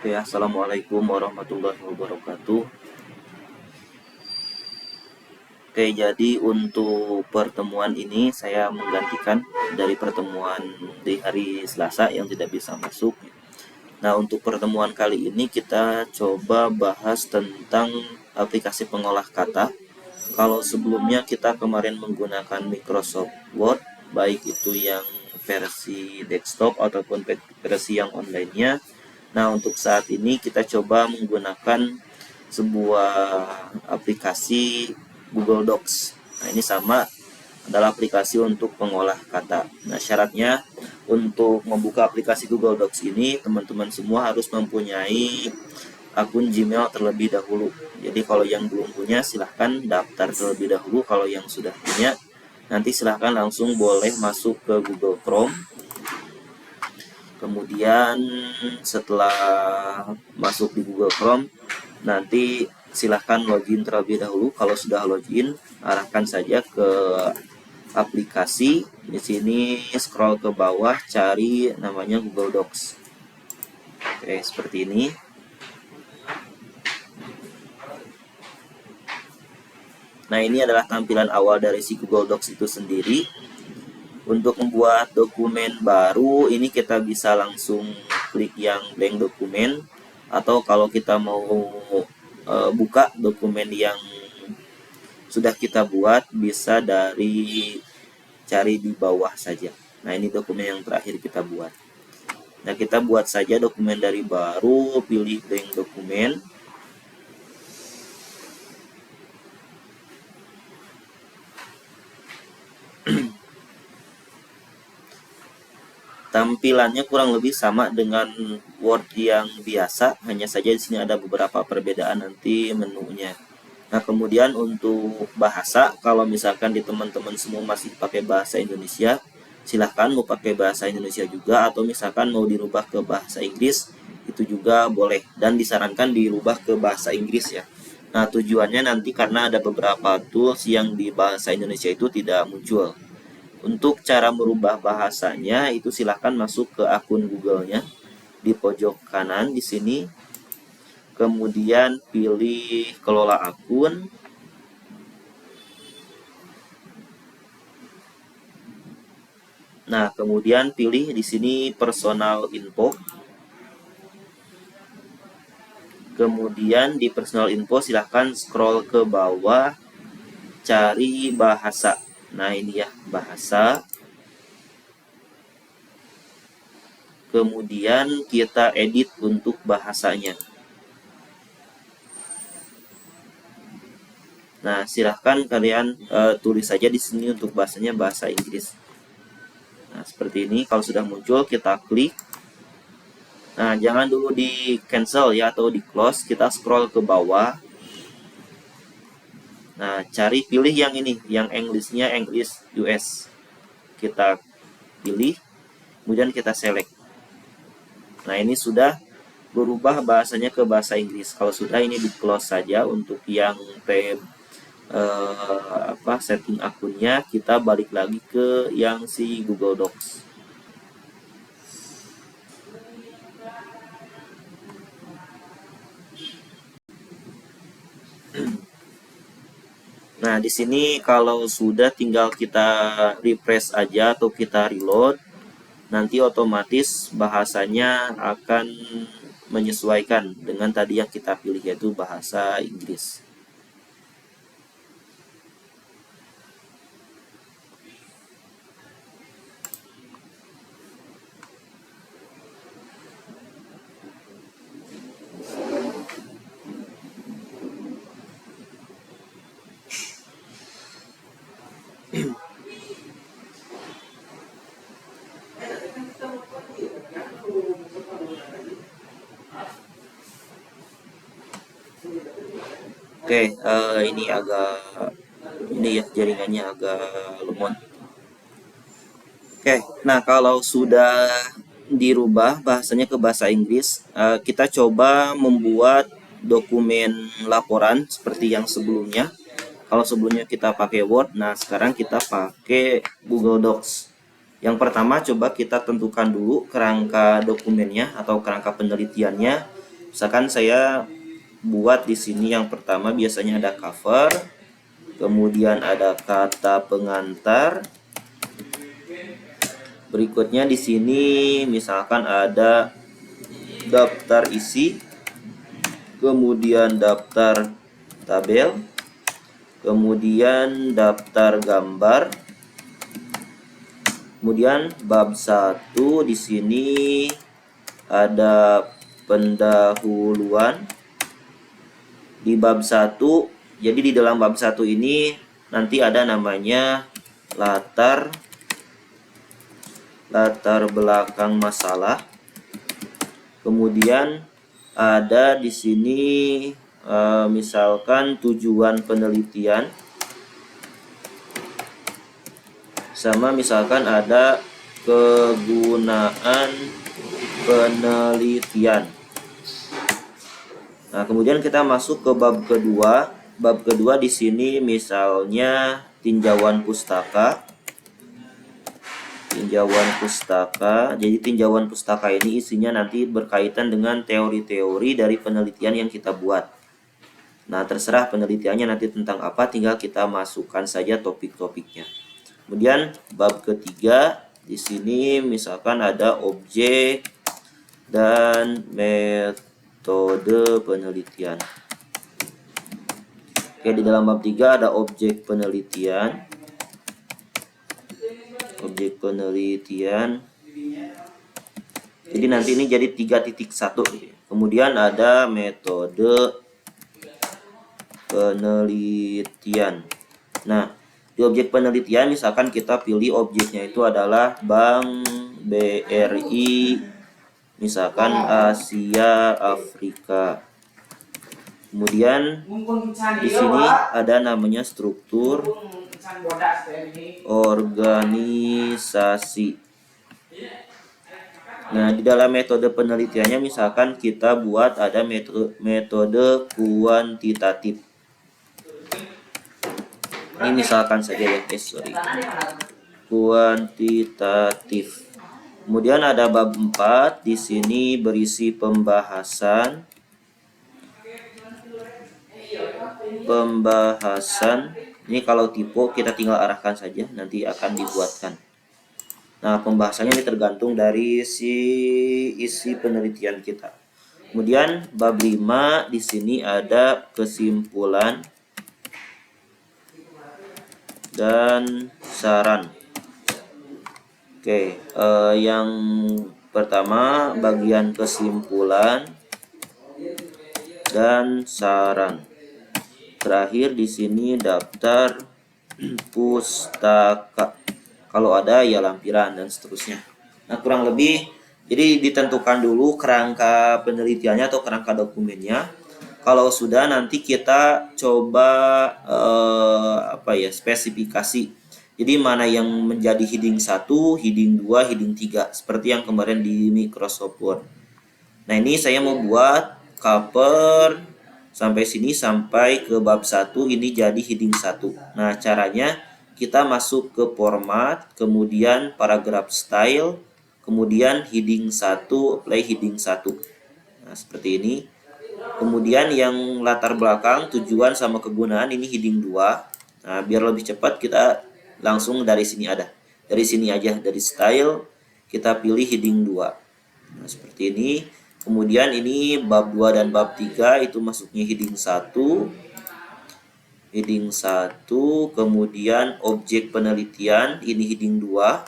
Oke, assalamualaikum warahmatullahi wabarakatuh. Oke, jadi untuk pertemuan ini saya menggantikan dari pertemuan di hari Selasa yang tidak bisa masuk. Nah, untuk pertemuan kali ini kita coba bahas tentang aplikasi pengolah kata. Kalau sebelumnya kita kemarin menggunakan Microsoft Word, baik itu yang versi desktop ataupun versi yang online-nya. Nah, untuk saat ini kita coba menggunakan sebuah aplikasi Google Docs. Nah, ini sama, adalah aplikasi untuk pengolah kata. Nah, syaratnya untuk membuka aplikasi Google Docs ini, teman-teman semua harus mempunyai akun Gmail terlebih dahulu. Jadi kalau yang belum punya, silahkan daftar terlebih dahulu. Kalau yang sudah punya, nanti silahkan langsung boleh masuk ke Google Chrome. Kemudian setelah masuk di Google Chrome, nanti silahkan login terlebih dahulu. Kalau sudah login, arahkan saja ke aplikasi. Di sini scroll ke bawah, cari namanya Google Docs. Oke, seperti ini. Nah, ini adalah tampilan awal dari si Google Docs itu sendiri. Untuk membuat dokumen baru, ini kita bisa langsung klik yang blank dokumen, atau kalau kita mau buka dokumen yang sudah kita buat, bisa dari cari di bawah saja. Nah, ini dokumen yang terakhir kita buat. Nah, kita buat saja dokumen dari baru, pilih blank dokumen. Tampilannya kurang lebih sama dengan Word yang biasa, hanya saja di sini ada beberapa perbedaan nanti menunya. Nah, kemudian untuk bahasa, kalau misalkan di teman-teman semua masih pakai bahasa Indonesia, silahkan mau pakai bahasa Indonesia juga, atau misalkan mau dirubah ke bahasa Inggris, itu juga boleh, dan disarankan dirubah ke bahasa Inggris ya. Nah, tujuannya nanti karena ada beberapa tools yang di bahasa Indonesia itu tidak muncul. Untuk cara merubah bahasanya itu silahkan masuk ke akun Google-nya di pojok kanan di sini. Kemudian pilih kelola akun. Nah, kemudian pilih di sini personal info. Kemudian di personal info silahkan scroll ke bawah, cari bahasa. Nah, ini ya, bahasa. Kemudian kita edit untuk bahasanya. Nah, silahkan kalian tulis saja di sini untuk bahasanya bahasa Inggris. Nah, seperti ini. Kalau sudah muncul, kita klik. Nah, jangan dulu di cancel ya, atau di close. Kita scroll ke bawah. Nah, cari pilih yang ini, yang English-nya English US. Kita pilih, kemudian kita select. Nah, ini sudah berubah bahasanya ke bahasa Inggris. Kalau sudah, ini di close saja. Untuk yang setting akunnya, kita balik lagi ke yang si Google Docs. Nah, di sini kalau sudah tinggal kita refresh aja atau kita reload, nanti otomatis bahasanya akan menyesuaikan dengan tadi yang kita pilih, yaitu bahasa Inggris. Oke, ini ya jaringannya agak lemot. Oke, nah kalau sudah dirubah bahasanya ke bahasa Inggris, kita coba membuat dokumen laporan seperti yang sebelumnya. Kalau sebelumnya kita pakai Word, nah sekarang kita pakai Google Docs. Yang pertama, coba kita tentukan dulu kerangka dokumennya atau kerangka penelitiannya. Misalkan saya buat di sini yang pertama biasanya ada cover, kemudian ada kata pengantar. Berikutnya di sini misalkan ada daftar isi, kemudian daftar tabel, kemudian daftar gambar, kemudian bab 1 di sini ada pendahuluan. Di bab 1, jadi di dalam bab 1 ini nanti ada namanya latar belakang masalah. Kemudian ada di sini misalkan tujuan penelitian, sama misalkan ada kegunaan penelitian. Nah, kemudian kita masuk ke bab kedua. Bab kedua di sini misalnya tinjauan pustaka. Tinjauan pustaka. Jadi tinjauan pustaka ini isinya nanti berkaitan dengan teori-teori dari penelitian yang kita buat. Nah, terserah penelitiannya nanti tentang apa, tinggal kita masukkan saja topik-topiknya. Kemudian bab ketiga di sini misalkan ada objek dan metode penelitian. Oke, di dalam bab 3 ada objek penelitian. Objek penelitian. Jadi nanti ini jadi 3.1. Kemudian ada metode penelitian. Nah, di objek penelitian misalkan kita pilih objeknya itu adalah Bank BRI, misalkan Asia Afrika. Kemudian di sini ada namanya struktur organisasi. Nah, di dalam metode penelitiannya misalkan kita buat ada metode kuantitatif. Ini misalkan saja ya, kuantitatif. Kemudian ada bab 4, di sini berisi pembahasan. Ini kalau tipe kita tinggal arahkan saja, nanti akan dibuatkan. Nah, pembahasannya ini tergantung dari isi penelitian kita. Kemudian bab 5 di sini ada kesimpulan dan saran. Oke, yang pertama bagian kesimpulan dan saran. Terakhir di sini daftar pustaka. Kalau ada ya lampiran dan seterusnya. Nah, kurang lebih jadi ditentukan dulu kerangka penelitiannya atau kerangka dokumennya. Kalau sudah nanti kita coba spesifikasi. Jadi mana yang menjadi heading 1, heading 2, heading 3 seperti yang kemarin di Microsoft Word. Nah, ini saya mau buat cover sampai sini, sampai ke bab 1 ini jadi heading 1. Nah, caranya kita masuk ke format, kemudian paragraph style, kemudian heading 1, apply heading 1. Nah, seperti ini. Kemudian yang latar belakang, tujuan sama kegunaan ini heading 2. Nah, biar lebih cepat kita langsung dari sini ada. Dari sini aja, dari style kita pilih heading 2. Nah, seperti ini. Kemudian ini bab 2 dan bab 3 itu masuknya heading 1. Heading 1, kemudian objek penelitian ini heading 2.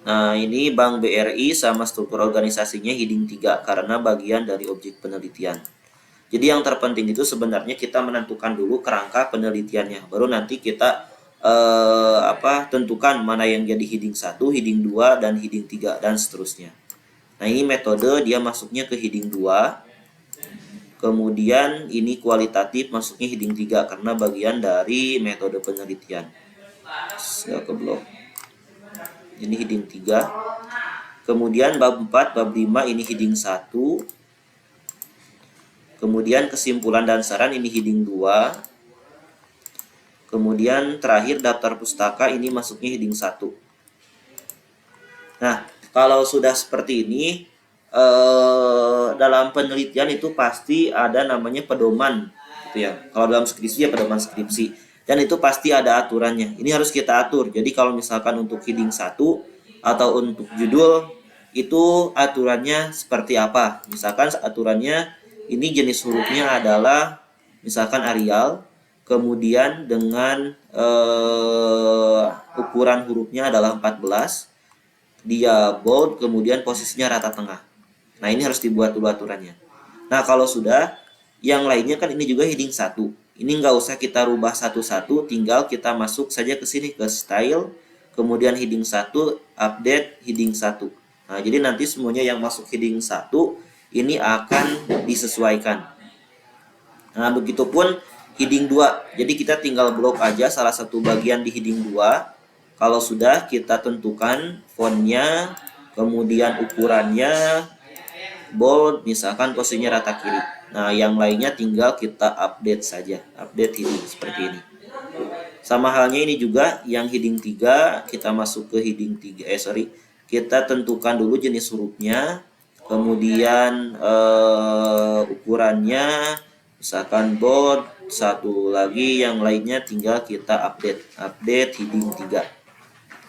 Nah, ini Bank BRI sama struktur organisasinya heading 3 karena bagian dari objek penelitian. Jadi yang terpenting itu sebenarnya kita menentukan dulu kerangka penelitiannya. Baru nanti kita tentukan mana yang jadi heading 1, heading 2, dan heading 3 dan seterusnya. Nah, ini metode dia masuknya ke heading 2. Kemudian ini kualitatif masuknya heading 3 karena bagian dari metode penelitian. Saya keblok. Ini heading 3. Kemudian bab 4, bab 5 ini heading 1. Kemudian kesimpulan dan saran ini heading 2. Kemudian terakhir daftar pustaka ini masuknya heading 1. Nah, kalau sudah seperti ini dalam penelitian itu pasti ada namanya pedoman gitu ya. Kalau dalam skripsi ya pedoman skripsi, dan itu pasti ada aturannya. Ini harus kita atur. Jadi kalau misalkan untuk heading 1 atau untuk judul itu aturannya seperti apa. Misalkan aturannya ini jenis hurufnya adalah misalkan Arial, kemudian dengan ukuran hurufnya adalah 14, dia bold, kemudian posisinya rata tengah. Nah, ini harus dibuat dulu aturannya. Nah, kalau sudah, yang lainnya kan ini juga heading 1. Ini nggak usah kita rubah satu-satu, tinggal kita masuk saja ke sini, ke style, kemudian heading 1, update heading 1. Nah, jadi nanti semuanya yang masuk heading 1, ini akan disesuaikan. Nah, begitupun heading 2. Jadi kita tinggal blok aja salah satu bagian di heading 2. Kalau sudah, kita tentukan fontnya, kemudian ukurannya, bold, misalkan posisinya rata kiri. Nah, yang lainnya tinggal kita update saja, update heading seperti ini. Sama halnya ini juga yang heading 3, kita masuk ke heading 3, kita tentukan dulu jenis hurufnya, kemudian ukurannya, misalkan bold, satu lagi, yang lainnya tinggal kita update heading 3.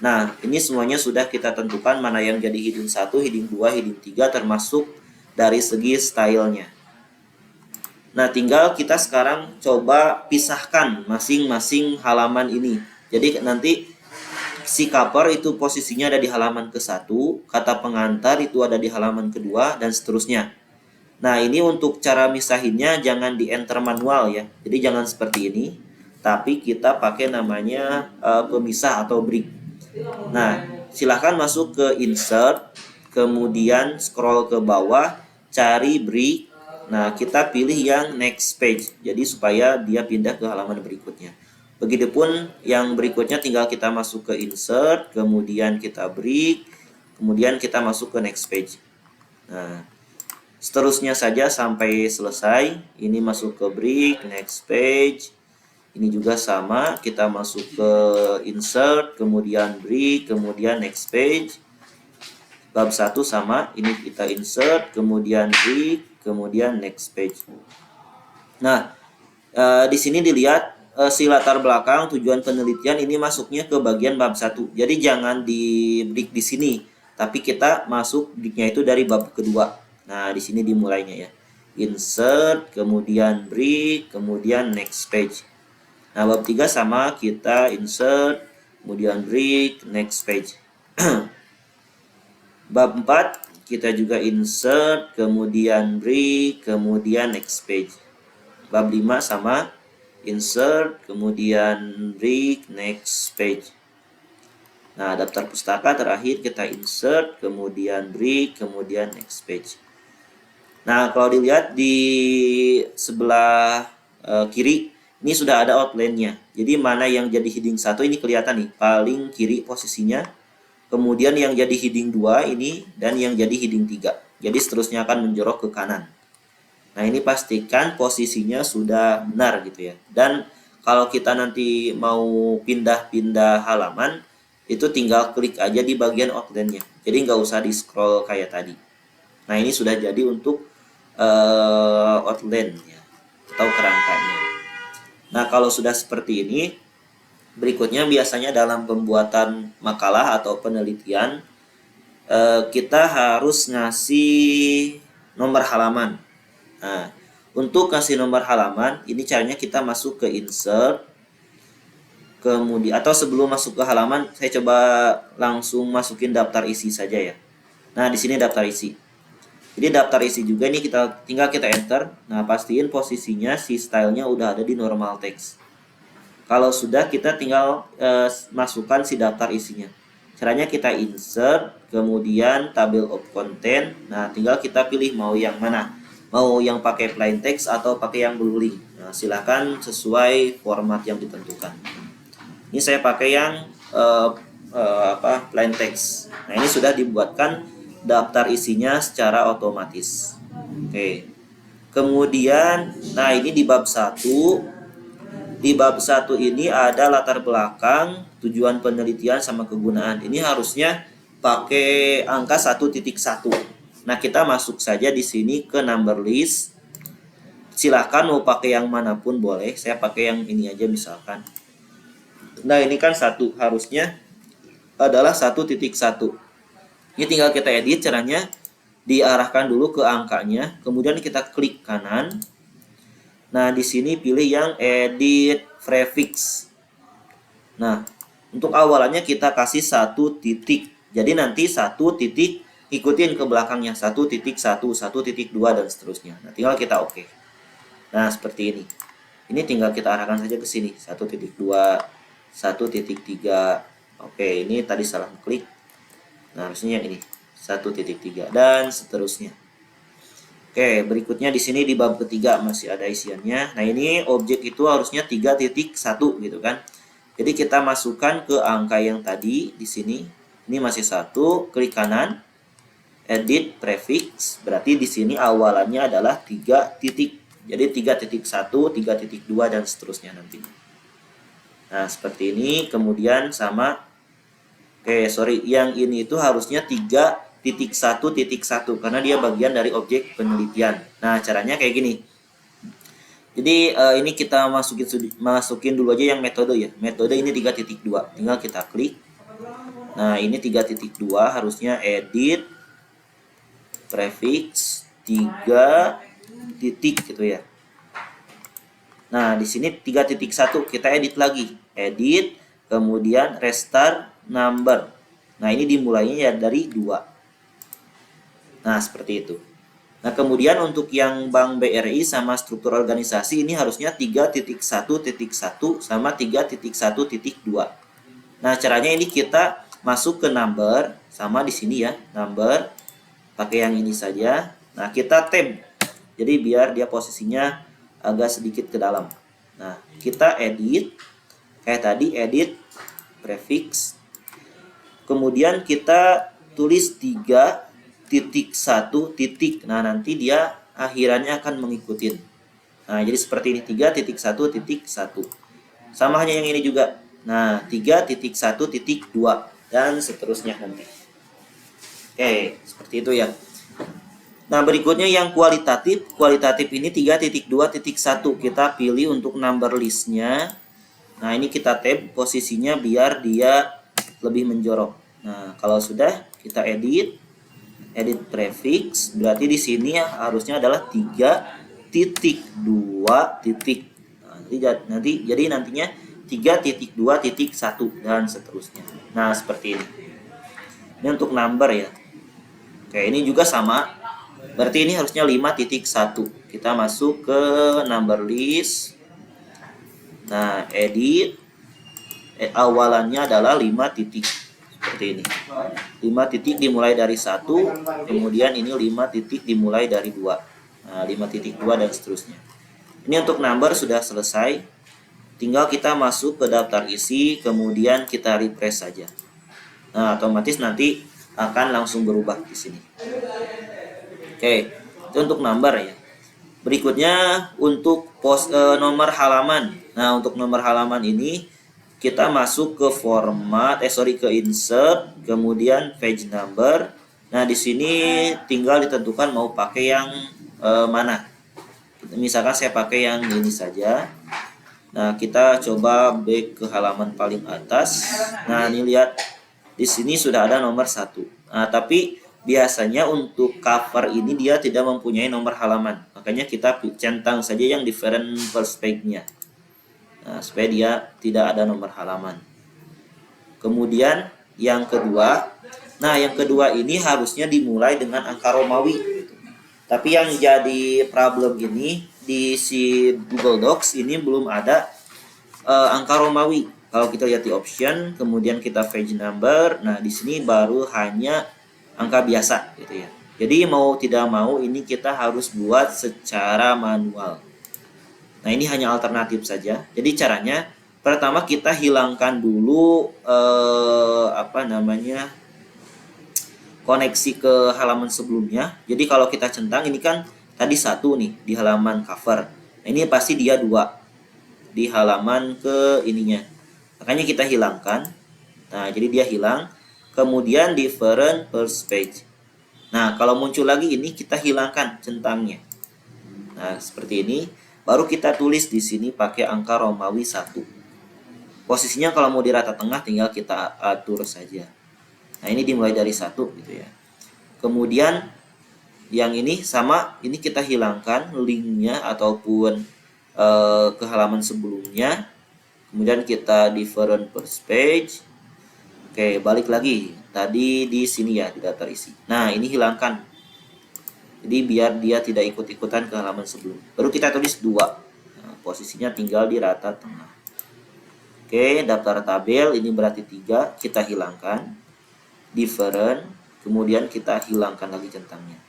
Nah, ini semuanya sudah kita tentukan mana yang jadi heading 1, heading 2, heading 3 termasuk dari segi stylenya. Nah, tinggal kita sekarang coba pisahkan masing-masing halaman ini. Jadi nanti si cover itu posisinya ada di halaman ke-1, kata pengantar itu ada di halaman kedua, dan seterusnya. Nah, ini untuk cara misahinnya jangan di enter manual ya. Jadi jangan seperti ini, tapi kita pakai namanya pemisah atau break. Nah, silahkan masuk ke insert, kemudian scroll ke bawah, cari break. Nah, kita pilih yang next page, jadi supaya dia pindah ke halaman berikutnya. Begitupun yang berikutnya tinggal kita masuk ke insert, kemudian kita break, kemudian kita masuk ke next page. Nah, seterusnya saja sampai selesai. Ini masuk ke break, next page. Ini juga sama, kita masuk ke insert, kemudian break, kemudian next page. Bab 1 sama, ini kita insert, kemudian break, kemudian next page. Nah, di sini dilihat si latar belakang tujuan penelitian ini masuknya ke bagian bab 1. Jadi jangan di break di sini, tapi kita masuk breaknya itu dari bab kedua. Nah, di sini dimulainya ya. Insert, kemudian break, kemudian next page. Nah, bab 3 sama, kita insert, kemudian break, next page. Bab 4 kita juga insert, kemudian break, kemudian next page. Bab 5 sama, insert, kemudian break, next page. Nah, daftar pustaka terakhir kita insert, kemudian break, kemudian next page. Nah, kalau dilihat di sebelah kiri, ini sudah ada outline-nya. Jadi mana yang jadi heading 1 ini kelihatan nih, paling kiri posisinya. Kemudian yang jadi heading 2 ini, dan yang jadi heading 3. Jadi seterusnya akan menjorok ke kanan. Nah, ini pastikan posisinya sudah benar gitu ya. Dan kalau kita nanti mau pindah-pindah halaman, itu tinggal klik aja di bagian outline-nya. Jadi nggak usah di scroll kayak tadi. Nah, ini sudah jadi untuk outline-nya atau kerangkanya. Nah, kalau sudah seperti ini, berikutnya biasanya dalam pembuatan makalah atau penelitian, kita harus ngasih nomor halaman. Nah, untuk kasih nomor halaman, ini caranya kita masuk ke insert, kemudian atau sebelum masuk ke halaman, saya coba langsung masukin daftar isi saja ya. Nah, di sini daftar isi. Jadi daftar isi juga ini tinggal kita enter. Nah, pastiin posisinya si stylenya udah ada di normal text. Kalau sudah, kita tinggal masukkan si daftar isinya. Caranya kita insert, kemudian table of content. Nah, tinggal kita pilih mau yang mana. Mau yang pakai plain text atau pakai yang blue link. Nah, silahkan sesuai format yang ditentukan. Ini saya pakai yang plain text. Nah, ini sudah dibuatkan daftar isinya secara otomatis. Oke. Kemudian, nah ini di bab 1. Di bab 1 ini ada latar belakang, tujuan penelitian sama kegunaan. Ini harusnya pakai angka 1.1. Nah, kita masuk saja di sini ke number list. Silahkan mau pakai yang manapun boleh. Saya pakai yang ini aja misalkan. Nah, ini kan satu, harusnya adalah 1.1. Ini tinggal kita edit, caranya diarahkan dulu ke angkanya, kemudian kita klik kanan. Nah, di sini pilih yang edit prefix. Nah, untuk awalannya kita kasih 1 titik. Jadi nanti 1 titik ikutin ke belakangnya 1.1, 1.2 dan seterusnya. Nah, tinggal kita oke. Nah, seperti ini. Ini tinggal kita arahkan saja ke sini 1.2, 1.3. Oke, ini tadi salah klik. Nah, harusnya yang ini 1.3 dan seterusnya. Oke, berikutnya di sini di bab ketiga masih ada isiannya. Nah, ini objek itu harusnya 3.1 gitu kan. Jadi kita masukkan ke angka yang tadi di sini. Ini masih 1, klik kanan, edit prefix. Berarti di sini awalannya adalah 3 titik. Jadi 3.1, 3.2 dan seterusnya nantinya. Nah, seperti ini. Kemudian sama, yang ini itu harusnya 3.1.1 karena dia bagian dari objek penelitian. Nah, caranya kayak gini. Jadi ini kita masukin dulu aja yang metode ya. Metode ini 3.2. Tinggal kita klik. Nah, ini 3.2 harusnya edit prefix 3 titik gitu ya. Nah, di sini 3.1 kita edit lagi. Edit, kemudian restart number. Nah, ini dimulainya ya dari 2. Nah, seperti itu. Nah, kemudian untuk yang Bank BRI sama struktur organisasi ini harusnya 3.1.1 sama 3.1.2. Nah, caranya ini kita masuk ke number, sama di sini ya, number, pakai yang ini saja. Nah, kita tab. Jadi biar dia posisinya agak sedikit ke dalam. Nah, kita edit, kayak tadi edit prefix. Kemudian kita tulis 3.1 titik. Nah, nanti dia akhirannya akan mengikuti. Nah, jadi seperti ini 3.1.1. Sama hanya yang ini juga. Nah, 3.1.2 dan seterusnya nanti. Oke, seperti itu ya. Nah, berikutnya yang kualitatif. Kualitatif ini 3.2.1. Kita pilih untuk number listnya. Nah, ini kita tab posisinya biar dia lebih menjorok. Nah, kalau sudah kita edit prefix, berarti di sini ya harusnya adalah 3.2 titik. Nah, jadi nantinya 3.2.1 dan seterusnya. Nah, seperti ini. Ini untuk number ya. Oke, ini juga sama. Berarti ini harusnya 5.1. Kita masuk ke number list. Nah, edit. Awalannya adalah 5 titik. Seperti ini. 5 titik dimulai dari 1. Kemudian ini 5 titik dimulai dari 2. Nah, 5.2 dan seterusnya. Ini untuk number sudah selesai. Tinggal kita masuk ke daftar isi. Kemudian kita refresh saja. Nah, otomatis nanti akan langsung berubah di sini. Oke, itu untuk number ya. Berikutnya untuk nomor halaman. Nah, untuk nomor halaman ini kita masuk ke format, ke insert, kemudian page number. Nah, di sini tinggal ditentukan mau pakai yang mana. Misalkan saya pakai yang ini saja. Nah, kita coba back ke halaman paling atas. Nah, ini lihat di sini sudah ada nomor 1. Nah, tapi biasanya untuk cover ini dia tidak mempunyai nomor halaman. Makanya kita centang saja yang different first page-nya. Nah, supaya dia tidak ada nomor halaman. Kemudian yang kedua. Nah, yang kedua ini harusnya dimulai dengan angka Romawi. Tapi yang jadi problem ini di si Google Docs ini belum ada angka Romawi. Kalau kita lihat di option, kemudian kita page number. Nah, di sini baru hanya angka biasa gitu ya. Jadi mau tidak mau ini kita harus buat secara manual. Nah, ini hanya alternatif saja. Jadi caranya pertama kita hilangkan dulu koneksi ke halaman sebelumnya. Jadi kalau kita centang ini kan tadi 1 nih di halaman cover. Nah, ini pasti dia 2 di halaman ke ininya. Makanya kita hilangkan. Nah, jadi dia hilang. Kemudian different first page. Nah, kalau muncul lagi ini kita hilangkan centangnya. Nah, seperti ini. Baru kita tulis di sini pakai angka Romawi 1. Posisinya kalau mau di rata tengah tinggal kita atur saja. Nah, ini dimulai dari 1 gitu ya. Kemudian yang ini sama, ini kita hilangkan linknya ataupun ke halaman sebelumnya. Kemudian kita different first page. Oke, balik lagi. Tadi di sini ya, di daftar isi. Nah, ini hilangkan. Jadi biar dia tidak ikut-ikutan ke halaman sebelum. Baru kita tulis 2. Nah, posisinya tinggal di rata tengah. Oke, daftar tabel ini berarti 3. Kita hilangkan. Different. Kemudian kita hilangkan lagi centangnya.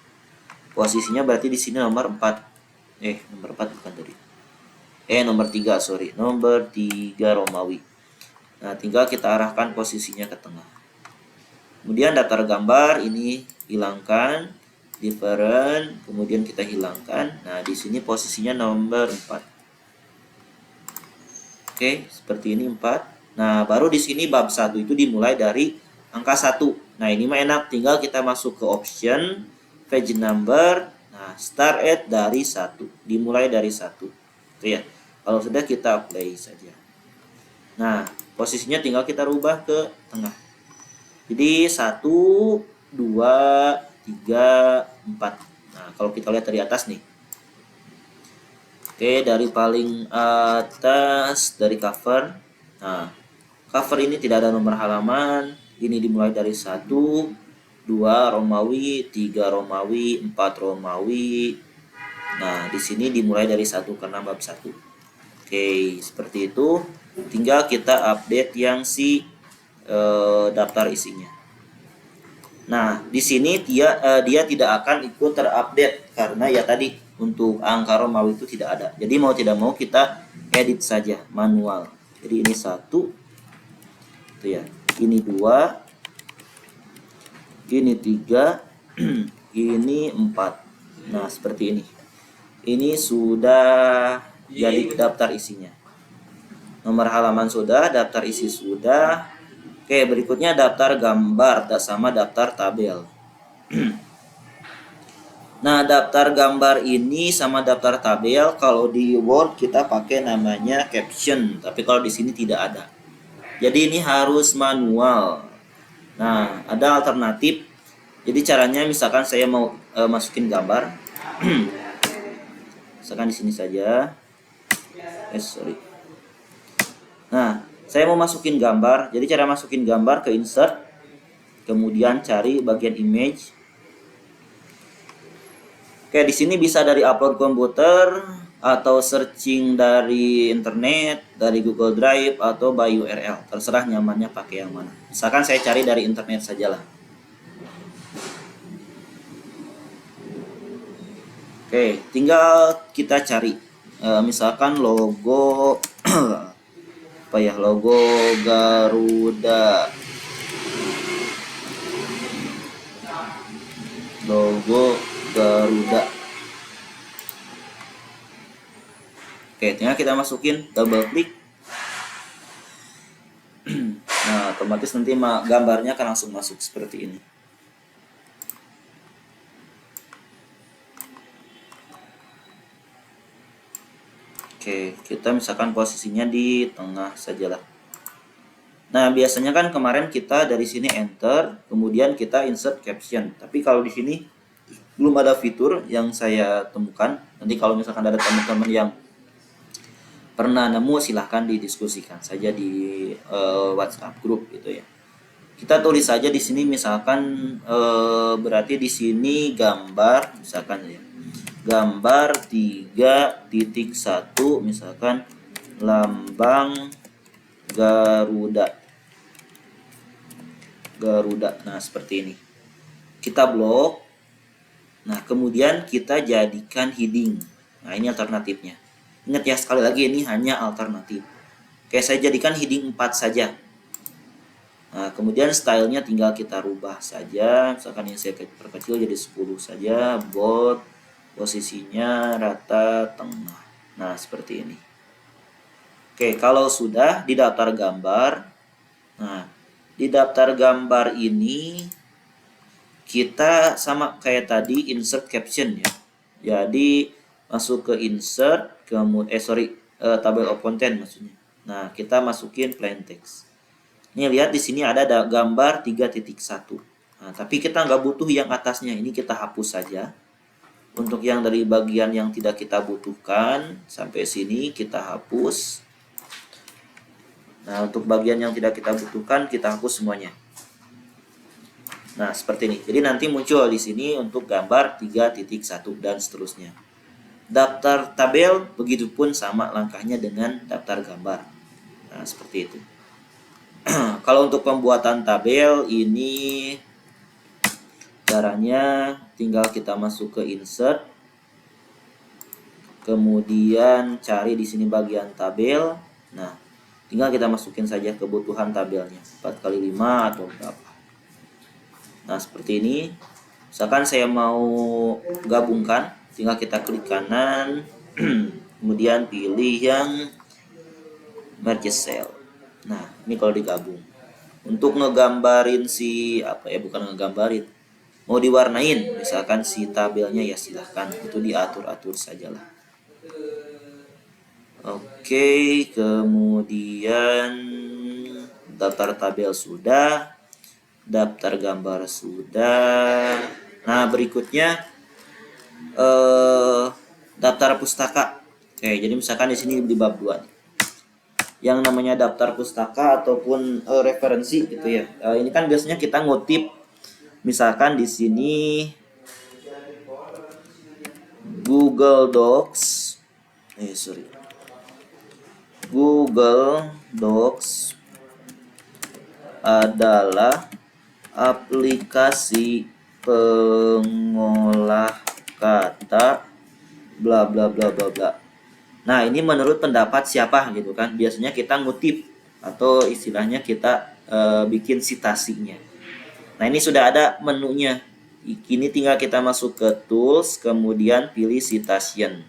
Posisinya berarti di sini nomor 4. Nomor 4 bukan tadi. Nomor 3, sorry. Nomor 3 Romawi. Nah, tinggal kita arahkan posisinya ke tengah. Kemudian daftar gambar ini hilangkan, different, kemudian kita hilangkan. Nah, di sini posisinya nomor 4. Oke, seperti ini 4. Nah, baru di sini bab 1 itu dimulai dari angka 1. Nah, ini mah enak, tinggal kita masuk ke option, page number, nah, start at dari 1, dimulai dari 1. Oke ya. Kalau sudah kita play saja. Nah, posisinya tinggal kita rubah ke tengah. Jadi 1, 2, 3, 4. Nah, kalau kita lihat dari atas nih. Oke, dari paling atas, dari cover. Nah, cover ini tidak ada nomor halaman. Ini dimulai dari 1, 2 Romawi, 3 Romawi, 4 Romawi. Nah, di sini dimulai dari 1 karena bab 1. Oke, seperti itu. Tinggal kita update yang daftar isinya. Nah, di sini dia tidak akan ikut terupdate karena ya tadi untuk angka Romawi itu tidak ada. Jadi mau tidak mau kita edit saja manual. Jadi ini 1, itu ya. Ini 2, ini 3, ini 4. Nah, seperti ini. Ini sudah jadi daftar isinya. Nomor halaman sudah, daftar isi sudah. Oke, berikutnya daftar gambar sama daftar tabel. Nah, daftar gambar ini sama daftar tabel kalau di Word kita pakai namanya caption, tapi kalau di sini tidak ada. Jadi ini harus manual. Nah, ada alternatif. Jadi caranya misalkan saya mau masukin gambar. Misalkan di sini saja. Sorry. Nah, saya mau masukin gambar. Jadi cara masukin gambar ke insert, kemudian cari bagian image. Oke, di sini bisa dari upload komputer atau searching dari internet, dari Google Drive atau by URL. Terserah nyamannya pakai yang mana. Misalkan saya cari dari internet sajalah. Oke, tinggal kita cari. Misalkan logo apa ya, logo Garuda, Oke, tinggal kita masukin, double klik. Nah, otomatis nanti gambarnya akan langsung masuk seperti ini. Oke, kita misalkan posisinya di tengah sajalah. Nah, biasanya kan kemarin kita dari sini enter, kemudian kita insert caption. Tapi kalau di sini belum ada fitur yang saya temukan. Nanti kalau misalkan ada teman-teman yang pernah nemu, silahkan didiskusikan saja di WhatsApp group gitu ya. Kita tulis saja di sini misalkan berarti di sini gambar misalkan ya. Gambar 3.1 misalkan lambang Garuda. Nah, seperti ini. Kita blok. Nah, kemudian kita jadikan heading. Nah, ini alternatifnya. Ingat ya, sekali lagi ini hanya alternatif. Oke, saya jadikan heading 4 saja. Nah, kemudian stylenya tinggal kita rubah saja. Misalkan yang saya perkecil jadi 10 saja. Bold, posisinya rata tengah. Nah, seperti ini. Oke, kalau sudah di daftar gambar. Nah, di daftar gambar ini kita sama kayak tadi insert caption ya. Jadi masuk ke insert, kemudian table of content maksudnya. Nah, kita masukin plain text. Ini lihat di sini ada gambar 3.1. Nah, tapi kita nggak butuh yang atasnya. Ini kita hapus saja. Untuk yang dari bagian yang tidak kita butuhkan sampai sini kita hapus. Nah, untuk bagian yang tidak kita butuhkan kita hapus semuanya. Nah, seperti ini. Jadi nanti muncul di sini untuk gambar 3.1 dan seterusnya. Daftar tabel begitupun sama langkahnya dengan daftar gambar. Nah, seperti itu. Kalau untuk pembuatan tabel ini caranya tinggal kita masuk ke insert, kemudian cari di sini bagian tabel. Nah, tinggal kita masukin saja kebutuhan tabelnya 4x5 atau berapa. Nah, seperti ini. Misalkan saya mau gabungkan, tinggal kita klik kanan, kemudian pilih yang merge cell. Nah, ini kalau digabung. Untuk ngegambarin bukan ngegambarin, mau diwarnain, misalkan si tabelnya ya silahkan, itu diatur-atur sajalah. Oke, kemudian daftar tabel sudah, daftar gambar sudah. Nah, berikutnya daftar pustaka. Oke, jadi misalkan di sini di bab 2 nih. Yang namanya daftar pustaka ataupun referensi gitu ya. Ini kan biasanya kita ngutip, misalkan di sini Google Docs. Google Docs adalah aplikasi pengolah kata bla bla bla bla bla. Nah, ini menurut pendapat siapa gitu kan? Biasanya kita ngutip atau istilahnya kita bikin citasinya. Nah, ini sudah ada menunya. Ini tinggal kita masuk ke tools, kemudian pilih citation.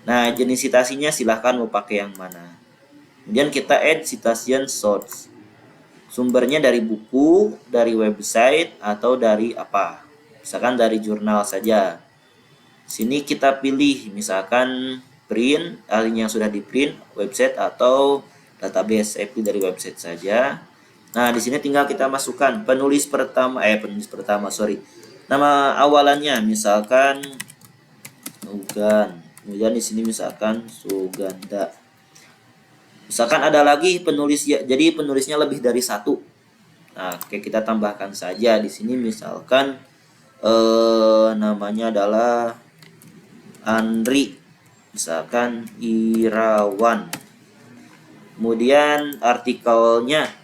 Nah, jenis citasinya silahkan mau pakai yang mana. Kemudian kita add citation source. Sumbernya dari buku, dari website, atau dari apa. Misalkan dari jurnal saja. Sini kita pilih misalkan print, yang sudah di print, website atau database. Saya pilih dari website saja. Nah, di sini tinggal kita masukkan penulis pertama, nama awalannya misalkan Ugan. Kemudian di sini misalkan Suganda. Misalkan ada lagi penulis ya, jadi penulisnya lebih dari satu. Nah, oke, kita tambahkan saja di sini misalkan namanya adalah Andri, misalkan Irawan. Kemudian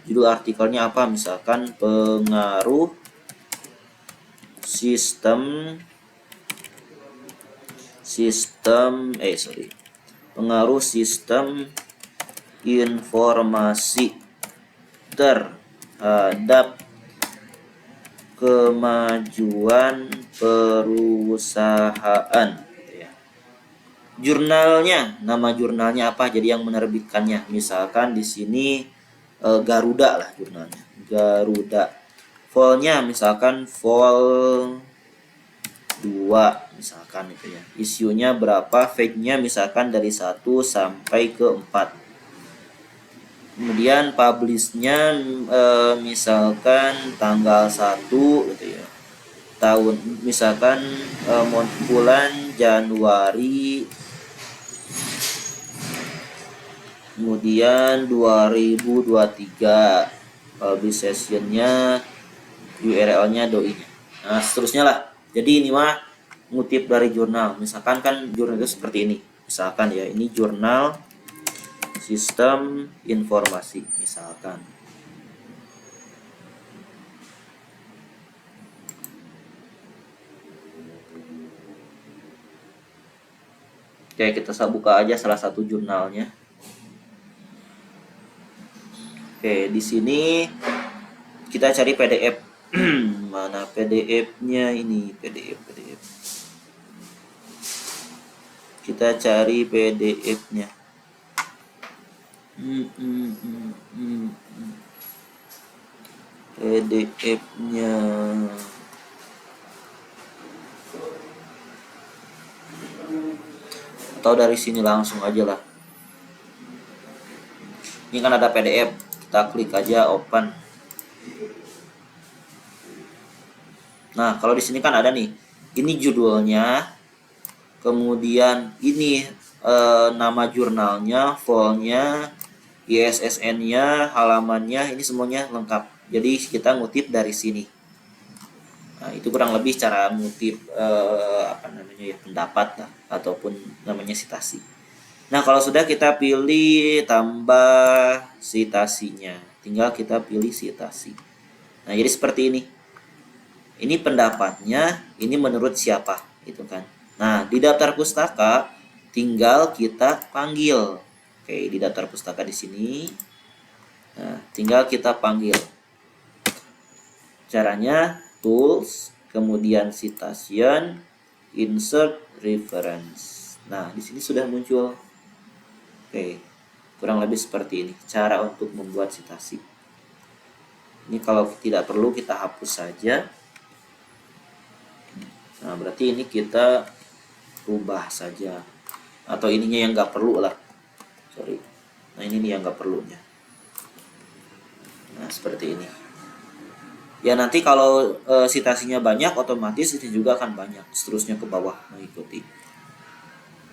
judul artikelnya apa? Misalkan pengaruh pengaruh sistem informasi terhadap kemajuan perusahaan. Jurnalnya, nama jurnalnya apa? Jadi yang menerbitkannya. Misalkan di sini Garuda lah jurnalnya. Garuda. Voltnya misalkan vol 2 misalkan itu ya. Isunya berapa? Page-nya misalkan dari 1 sampai ke 4. Kemudian publish-nya misalkan tanggal 1 gitu ya. Tahun misalkan bulan Januari, kemudian 2023, publish sessionnya, URL-nya, doi-nya. Nah, seterusnya lah. Jadi ini mah ngutip dari jurnal. Misalkan kan jurnal itu seperti ini. Misalkan ya, ini jurnal sistem informasi misalkan. Oke, kita buka aja salah satu jurnalnya. Oke, di sini kita cari PDF. Mana PDF-nya ini? PDF. Kita cari PDF-nya. PDF-nya. atau dari sini langsung aja lah. Ini kan ada PDF, kita klik aja open. Nah, kalau di sini kan ada nih, ini judulnya, kemudian ini nama jurnalnya, file-nya, ISSN-nya, halamannya, ini semuanya lengkap. Jadi kita ngutip dari sini. Nah, itu kurang lebih cara ngutip pendapat lah, ataupun namanya sitasi. Nah, kalau sudah kita pilih tambah sitasinya, tinggal kita pilih sitasi. Nah, jadi seperti ini. Ini pendapatnya, ini menurut siapa, gitu kan. Nah, di daftar pustaka tinggal kita panggil. Oke, di daftar pustaka di sini. Nah, tinggal kita panggil. Caranya tools, kemudian citation, insert reference. Nah, di sini sudah muncul. Oke, kurang lebih seperti ini cara untuk membuat citasi. Ini kalau tidak perlu kita hapus saja. Nah, berarti ini kita rubah saja. Atau ininya yang nggak perlu lah. Sorry. Nah, ini nih yang nggak perlunya. Nah, seperti ini. Ya, nanti kalau citasinya banyak, otomatis ini juga akan banyak. Seterusnya ke bawah mengikuti.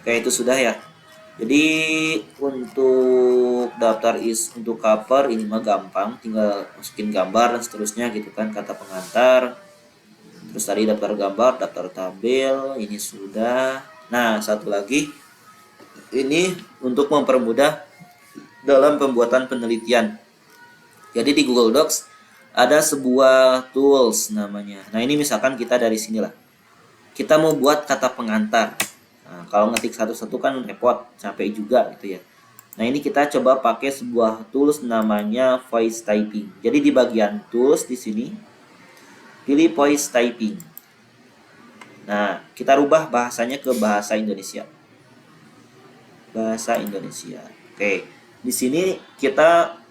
Oke, itu sudah ya. Jadi untuk daftar untuk cover ini mah gampang, tinggal masukin gambar dan seterusnya gitu kan, kata pengantar. Terus tadi daftar gambar, daftar tabel, ini sudah. Nah, satu lagi ini untuk mempermudah dalam pembuatan penelitian. Jadi di Google Docs ada sebuah tools namanya. Nah, ini misalkan kita dari sinilah. Kita mau buat kata pengantar. Nah, kalau ngetik satu-satu kan repot, capek juga gitu ya. Nah, ini kita coba pakai sebuah tools namanya voice typing. Jadi di bagian tools di sini pilih voice typing. Nah, kita rubah bahasanya ke bahasa Indonesia. Bahasa Indonesia. Oke. Di sini kita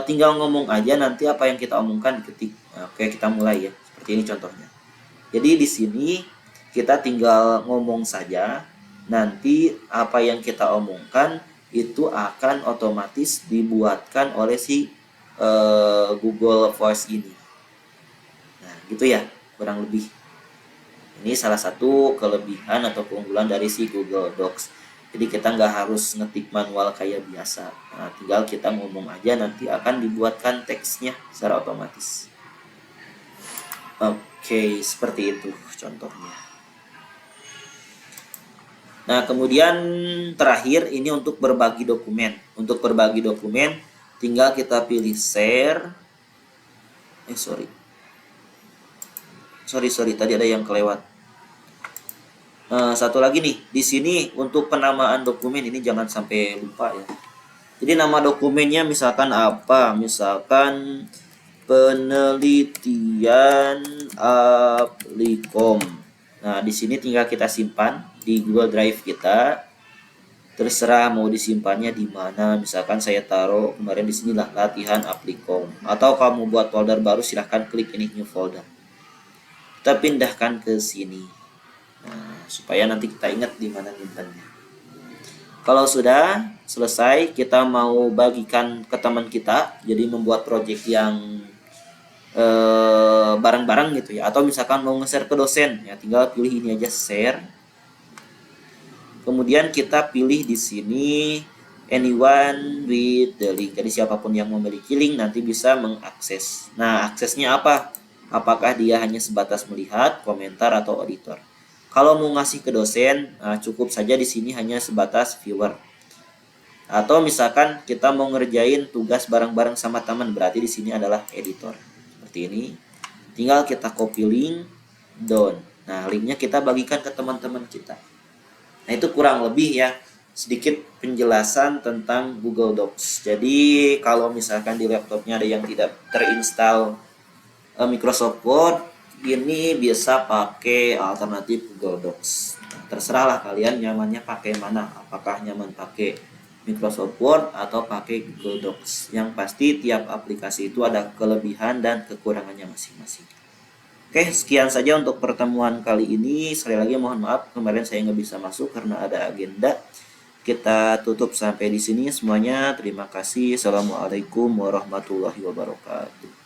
tinggal ngomong aja, nanti apa yang kita omongkan diketik. Nah, oke, kita mulai ya. Seperti ini contohnya. Jadi di sini kita tinggal ngomong saja. Nanti apa yang kita omongkan itu akan otomatis dibuatkan oleh si Google Voice ini. Nah, gitu ya, kurang lebih. Ini salah satu kelebihan atau keunggulan dari si Google Docs. Jadi kita nggak harus ngetik manual kayak biasa. Nah, tinggal kita ngomong aja, nanti akan dibuatkan teksnya secara otomatis. Oke, seperti itu contohnya. Nah, kemudian terakhir ini untuk berbagi dokumen. Untuk berbagi dokumen tinggal kita pilih share. Sorry, tadi ada yang kelewat. Satu lagi nih, di sini untuk penamaan dokumen ini jangan sampai lupa ya. Jadi nama dokumennya misalkan apa? Misalkan penelitian Aplikom. Nah, di sini tinggal kita simpan di Google Drive kita. Terserah mau disimpannya di mana. Misalkan saya taruh kemarin di sinilah latihan Aplikom. Atau kamu buat folder baru, silahkan klik ini new folder. Kita pindahkan ke sini. Nah, supaya nanti kita ingat di mana nyimpannya. Kalau sudah selesai, kita mau bagikan ke teman kita. Jadi membuat project yang bareng-bareng gitu ya, atau misalkan mau nge-share ke dosen ya, tinggal pilih ini aja, share. Kemudian kita pilih di sini anyone with the link. Jadi siapapun yang memiliki link nanti bisa mengakses. Nah, aksesnya apa? Apakah dia hanya sebatas melihat, komentar, atau auditor? Kalau mau ngasih ke dosen, cukup saja di sini hanya sebatas viewer. Atau misalkan kita mau ngerjain tugas bareng-bareng sama teman, berarti di sini adalah editor. Seperti ini. Tinggal kita copy link, down. Nah, linknya kita bagikan ke teman-teman kita. Nah, itu kurang lebih ya sedikit penjelasan tentang Google Docs. Jadi kalau misalkan di laptopnya ada yang tidak terinstall Microsoft Word, ini bisa pakai alternatif Google Docs. Nah, terserahlah kalian nyamannya pakai mana. Apakah nyaman pakai Microsoft Word atau pakai Google Docs. Yang pasti tiap aplikasi itu ada kelebihan dan kekurangannya masing-masing. Oke, sekian saja untuk pertemuan kali ini. Sekali lagi mohon maaf kemarin saya nggak bisa masuk karena ada agenda. kita tutup sampai di sini semuanya. Terima kasih. Assalamualaikum warahmatullahi wabarakatuh.